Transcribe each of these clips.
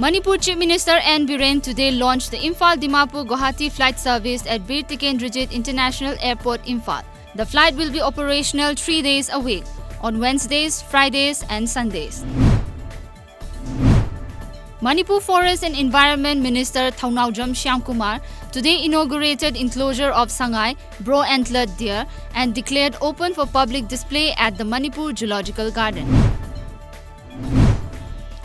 Manipur Chief Minister N. Biren today launched the Imphal-Dimapur-Guwahati flight service at Bir Tikendrijit International Airport, Imphal. The flight will be operational 3 days a week, on Wednesdays, Fridays and Sundays. Manipur Forest and Environment Minister Thaunaujam Shyamkumar today inaugurated enclosure of Sangai Bro-antlered deer and declared open for public display at the Manipur Zoological Garden.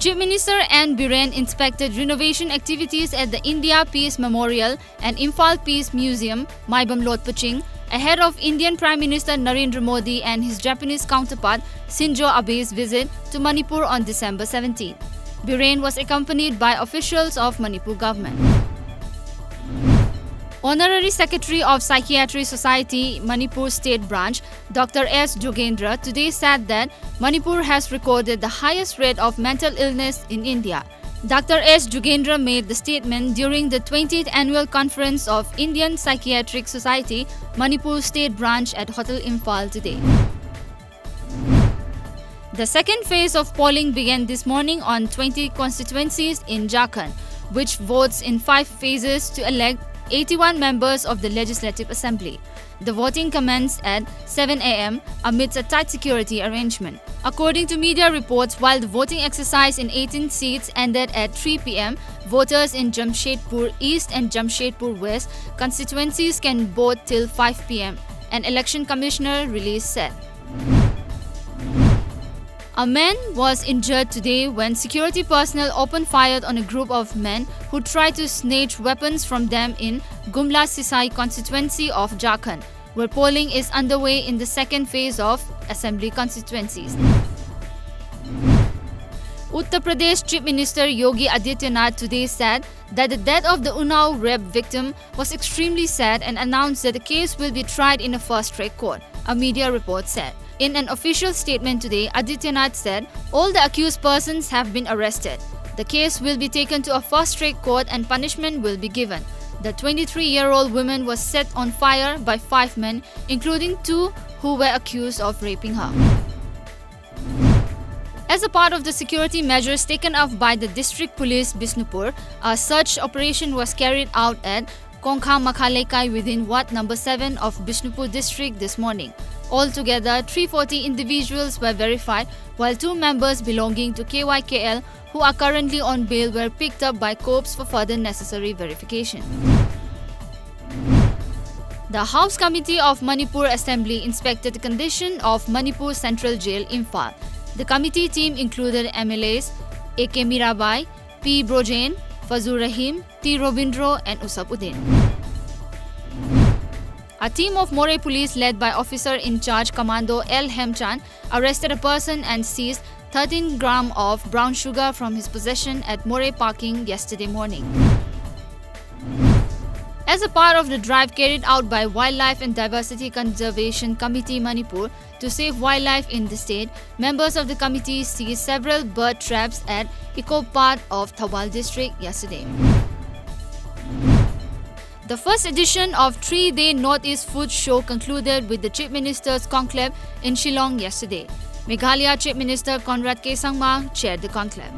Chief Minister N. Biren inspected renovation activities at the India Peace Memorial and Imphal Peace Museum, Maibam Lotpaching, ahead of Indian Prime Minister Narendra Modi and his Japanese counterpart Shinzo Abe's visit to Manipur on December 17. Biren was accompanied by officials of Manipur government. Honorary Secretary of Psychiatry Society, Manipur State Branch, Dr. S. Jogendra, today said that Manipur has recorded the highest rate of mental illness in India. Dr. S. Jogendra made the statement during the 20th Annual Conference of Indian Psychiatric Society, Manipur State Branch at Hotel Imphal today. The second phase of polling began this morning on 20 constituencies in Jharkhand, which votes in 5 phases to elect 81 members of the Legislative Assembly. The voting commenced at 7 a.m. amidst a tight security arrangement. According to media reports, while the voting exercise in 18 seats ended at 3 p.m., voters in Jamshedpur East and Jamshedpur West constituencies can vote till 5 p.m., an election commissioner release said. A man was injured today when security personnel opened fire on a group of men who tried to snatch weapons from them in Gumla Sisai constituency of Jharkhand, where polling is underway in the second phase of assembly constituencies. Uttar Pradesh Chief Minister Yogi Adityanath today said that the death of the Unnao rape victim was extremely sad and announced that the case will be tried in a first-rate court, a media report said. In an official statement today, Adityanath said all the accused persons have been arrested. The case will be taken to a first-rate court and punishment will be given. The 23-year-old woman was set on fire by 5 men, including 2 who were accused of raping her. As a part of the security measures taken up by the District Police Bishnupur, a search operation was carried out at Kongkha Makhalaikai within Ward No. 7 of Bishnupur district this morning. Altogether, 340 individuals were verified, while 2 members belonging to KYKL who are currently on bail were picked up by cops for further necessary verification. The House Committee of Manipur Assembly inspected the condition of Manipur Central Jail, Imphal. The committee team included MLAs A.K. Mirabai, P. Brojain, Fazur Rahim, T. Robindro and Usapuddin. A team of Moreh Police led by Officer-in-Charge Commando L. Hemchand arrested a person and seized 13 grams of brown sugar from his possession at Moreh Parking yesterday morning. As a part of the drive carried out by Wildlife and Diversity Conservation Committee Manipur to save wildlife in the state, members of the committee seized several bird traps at Eco Park of Thawal district yesterday. The first edition of 3-day Northeast Food Show concluded with the Chief Minister's conclave in Shillong yesterday. Meghalaya Chief Minister Conrad K. Sangma chaired the conclave.